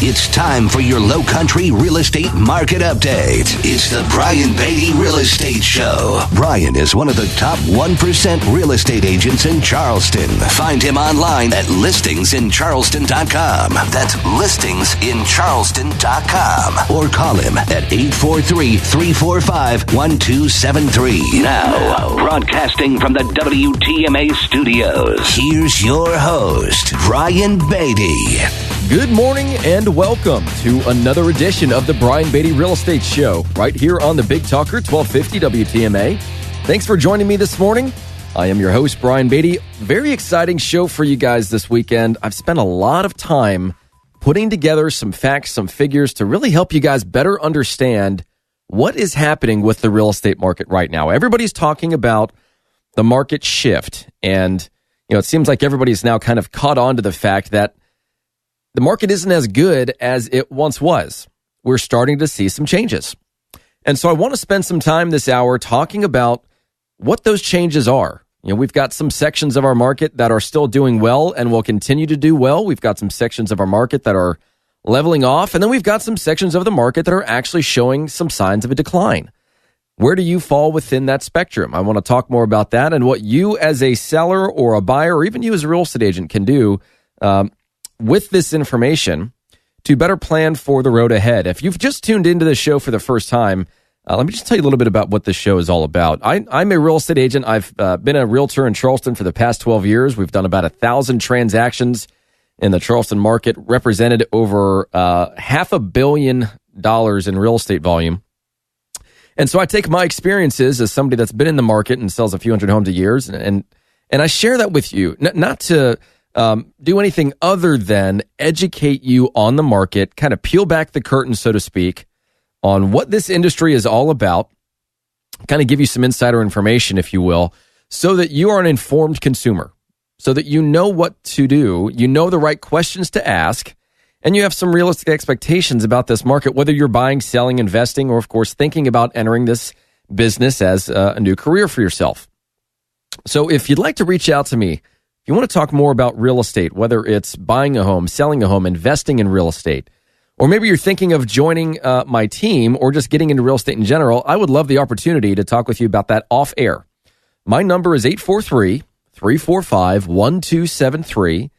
It's time for your Low Country real estate market update. It's the Brian Beatty Real Estate Show. Brian is one of the top 1% real estate agents in Charleston. Find him online at listingsincharleston.com. That's listingsincharleston.com. Or call him at 843-345-1273. Now, broadcasting from the WTMA studios, here's your host, Brian Beatty. Good morning and welcome to another edition of the Brian Beatty Real Estate Show, right here on the Big Talker, 1250 WTMA. Thanks for joining me this morning. I am your host, Brian Beatty. Very exciting show for you guys this weekend. I've spent a lot of time putting together some facts, some figures to really help you guys better understand what is happening with the real estate market right now. Everybody's talking about the market shift, and it seems like everybody's now kind of caught on to the fact that the market isn't as good as it once was. We're starting to see some changes. And so I want to spend some time this hour talking about what those changes are. We've got some sections of our market that are still doing well and will continue to do well. We've got some sections of our market that are leveling off. And then we've got some sections of the market that are actually showing some signs of a decline. Where do you fall within that spectrum? I want to talk more about that and what you as a seller or a buyer, or even you as a real estate agent, can do with this information to better plan for the road ahead. If you've just tuned into the show for the first time, let me just tell you a little bit about what this show is all about. I'm a real estate agent. I've been a realtor in Charleston for the past 12 years. We've done about 1,000 transactions in the Charleston market, represented over $500 million in real estate volume. And so I take my experiences as somebody that's been in the market and sells a few hundred homes a year, and I share that with you, not to do anything other than educate you on the market, kind of peel back the curtain, so to speak, on what this industry is all about, kind of give you some insider information, if you will, so that you are an informed consumer, so that you know what to do, you know the right questions to ask, and you have some realistic expectations about this market, whether you're buying, selling, investing, or, of course, thinking about entering this business as a new career for yourself. So if you'd like to reach out to me, if you want to talk more about real estate, whether it's buying a home, selling a home, investing in real estate, or maybe you're thinking of joining my team or just getting into real estate in general, I would love the opportunity to talk with you about that off air. My number is 843-345-1273.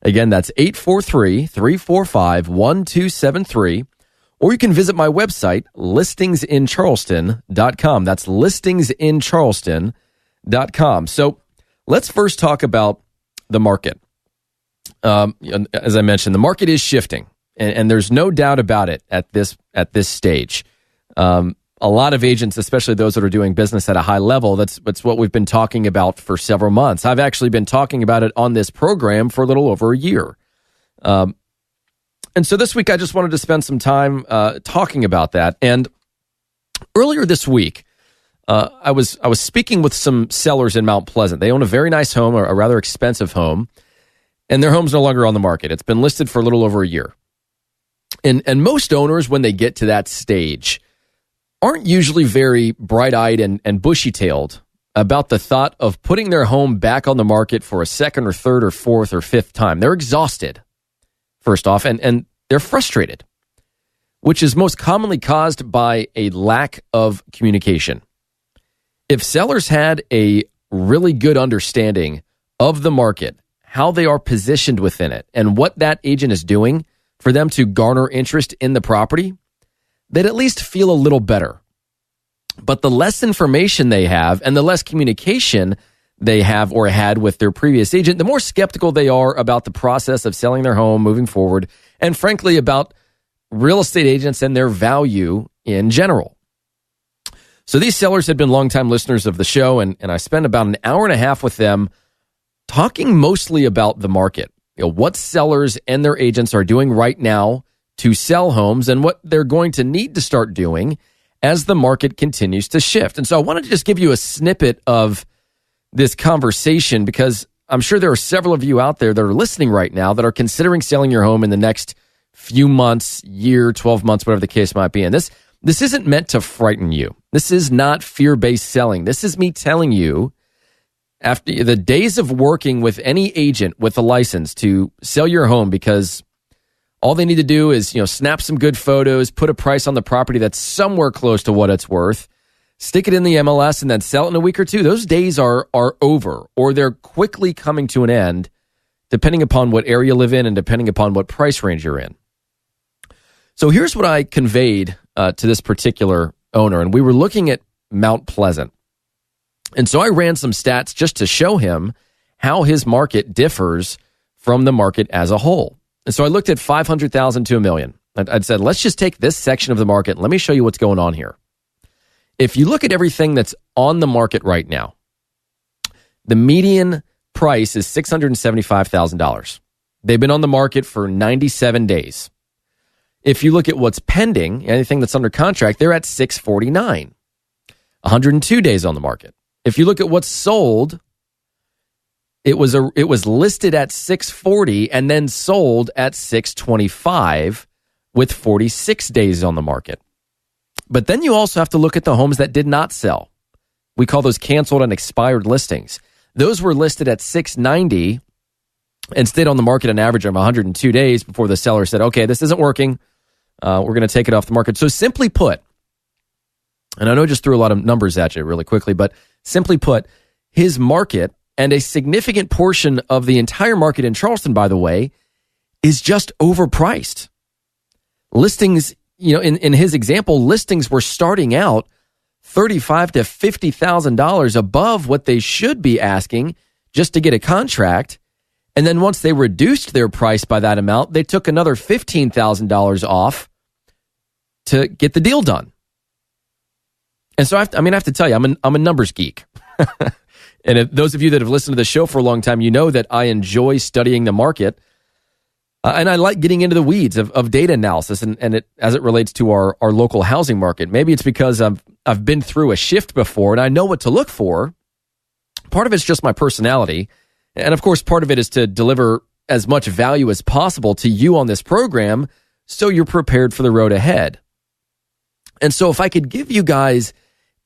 Again, that's 843-345-1273. Or you can visit my website, listingsincharleston.com. That's listingsincharleston.com. So let's first talk about the market. As I mentioned, the market is shifting, and there's no doubt about it at this stage. A lot of agents, especially those that are doing business at a high level, that's what we've been talking about for several months. I've actually been talking about it on this program for a little over a year. And so this week, I just wanted to spend some time talking about that. And earlier this week, I was speaking with some sellers in Mount Pleasant. They own a very nice home, a rather expensive home, and their home's no longer on the market. It's been listed for a little over a year. And most owners, when they get to that stage, aren't usually very bright-eyed and bushy-tailed about the thought of putting their home back on the market for a second or third or fourth or fifth time. They're exhausted, first off, and they're frustrated, which is most commonly caused by a lack of communication. If sellers had a really good understanding of the market, how they are positioned within it, and what that agent is doing for them to garner interest in the property, they'd at least feel a little better. But the less information they have and the less communication they have or had with their previous agent, the more skeptical they are about the process of selling their home moving forward, and frankly, about real estate agents and their value in general. So these sellers had been longtime listeners of the show, and I spent about an hour and a half with them talking mostly about the market, what sellers and their agents are doing right now to sell homes and what they're going to need to start doing as the market continues to shift. And so I wanted to just give you a snippet of this conversation because I'm sure there are several of you out there that are listening right now that are considering selling your home in the next few months, year, 12 months, whatever the case might be. And this isn't meant to frighten you. This is not fear-based selling. This is me telling you, after the days of working with any agent with a license to sell your home, because All they need to do is, snap some good photos, put a price on the property that's somewhere close to what it's worth, stick it in the MLS, and then sell it in a week or two. Those days are over, or they're quickly coming to an end, depending upon what area you live in and depending upon what price range you're in. So here's what I conveyed to this particular owner, and we were looking at Mount Pleasant. And so I ran some stats just to show him how his market differs from the market as a whole. And so I looked at 500,000 to $1 million. I'd said, let's just take this section of the market. Let me show you what's going on here. If you look at everything that's on the market right now, the median price is $675,000. They've been on the market for 97 days. If you look at what's pending, anything that's under contract, they're at 649. 102 days on the market. If you look at what's sold, it was listed at 640 and then sold at 625 with 46 days on the market. But then you also have to look at the homes that did not sell. We call those canceled and expired listings. Those were listed at 690 and stayed on the market an average of 102 days before the seller said, okay, this isn't working. We're going to take it off the market. So simply put, and I know I just threw a lot of numbers at you really quickly, but simply put, his market, and a significant portion of the entire market in Charleston, by the way, is just overpriced. Listings, in his example, listings were starting out $35,000 to $50,000 above what they should be asking just to get a contract. And then once they reduced their price by that amount, they took another $15,000 off to get the deal done. And so I have to tell you, I'm a numbers geek. And if those of you that have listened to the show for a long time, you know that I enjoy studying the market. And I like getting into the weeds of data analysis and it as it relates to our local housing market. Maybe it's because I've been through a shift before and I know what to look for. Part of it's just my personality. And of course, part of it is to deliver as much value as possible to you on this program so you're prepared for the road ahead. And so if I could give you guys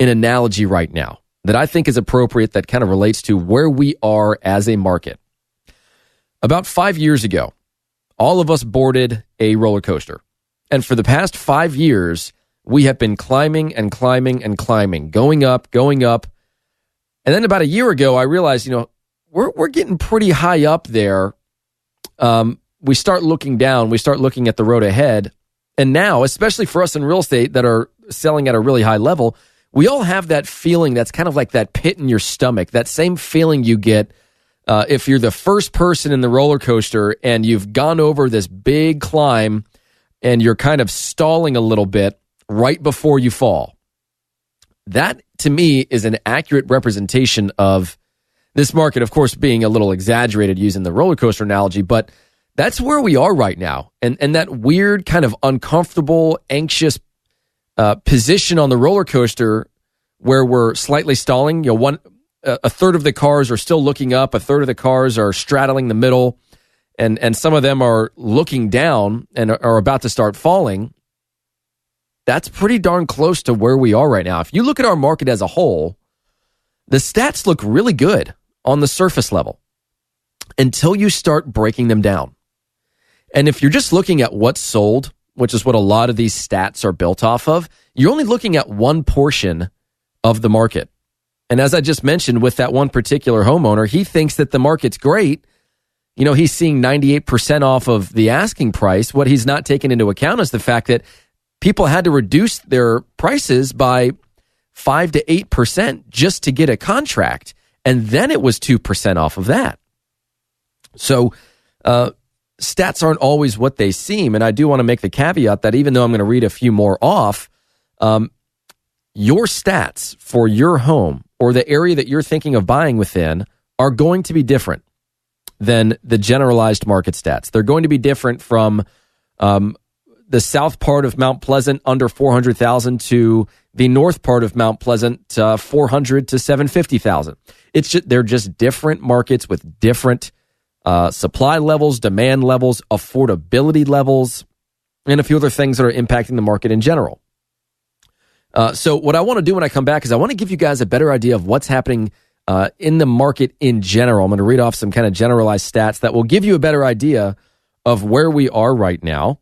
an analogy right now that I think is appropriate that kind of relates to where we are as a market. About 5 years ago, all of us boarded a roller coaster. And for the past 5 years, we have been climbing and climbing and climbing, going up. And then about a year ago, I realized, we're getting pretty high up there. We start looking down. We start looking at the road ahead. And now, especially for us in real estate that are selling at a really high level, we all have that feeling that's kind of like that pit in your stomach, that same feeling you get if you're the first person in the roller coaster and you've gone over this big climb and you're kind of stalling a little bit right before you fall. That, to me, is an accurate representation of this market, of course, being a little exaggerated using the roller coaster analogy, but that's where we are right now. And that weird kind of uncomfortable, anxious position on the roller coaster where we're slightly stalling. A third of the cars are still looking up, a third of the cars are straddling the middle, and some of them are looking down and are about to start falling. That's pretty darn close to where we are right now. If you look at our market as a whole, the stats look really good on the surface level until you start breaking them down. And if you're just looking at what's sold, which is what a lot of these stats are built off of, you're only looking at one portion of the market. And as I just mentioned with that one particular homeowner, he thinks that the market's great. He's seeing 98% off of the asking price. What he's not taking into account is the fact that people had to reduce their prices by 5 to 8% just to get a contract. And then it was 2% off of that. So, stats aren't always what they seem. And I do want to make the caveat that even though I'm going to read a few more off, your stats for your home or the area that you're thinking of buying within are going to be different than the generalized market stats. They're going to be different from the south part of Mount Pleasant under 400,000 to the north part of Mount Pleasant 400 to 750,000. They're just different markets with different supply levels, demand levels, affordability levels, and a few other things that are impacting the market in general. So what I want to do when I come back is I want to give you guys a better idea of what's happening in the market in general. I'm going to read off some kind of generalized stats that will give you a better idea of where we are right now.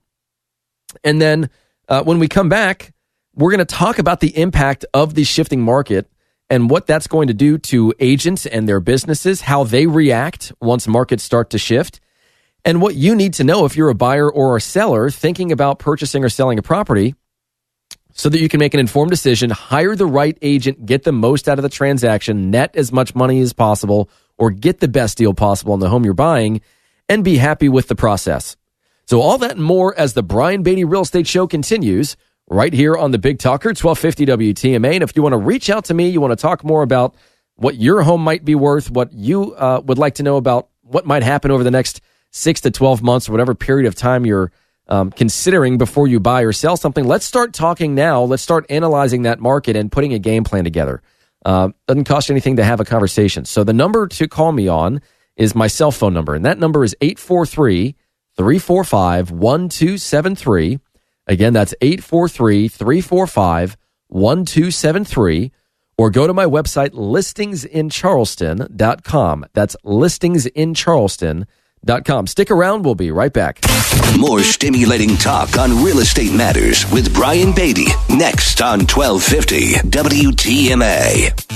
And then when we come back, we're going to talk about the impact of the shifting market and what that's going to do to agents and their businesses, how they react once markets start to shift, and what you need to know if you're a buyer or a seller thinking about purchasing or selling a property so that you can make an informed decision, hire the right agent, get the most out of the transaction, net as much money as possible, or get the best deal possible on the home you're buying, and be happy with the process. So all that and more as the Brian Beatty Real Estate Show continues right here on the Big Talker, 1250 WTMA. And if you want to reach out to me, you want to talk more about what your home might be worth, what you would like to know about what might happen over the next 6 to 12 months, or whatever period of time you're considering before you buy or sell something, let's start talking now. Let's start analyzing that market and putting a game plan together. Doesn't cost you anything to have a conversation. So the number to call me on is my cell phone number, and that number is 843-345-1273. Again, that's 843-345-1273. Or go to my website, listingsincharleston.com. That's listingsincharleston.com. Stick around. We'll be right back. More stimulating talk on real estate matters with Brian Beatty next on 1250 WTMA.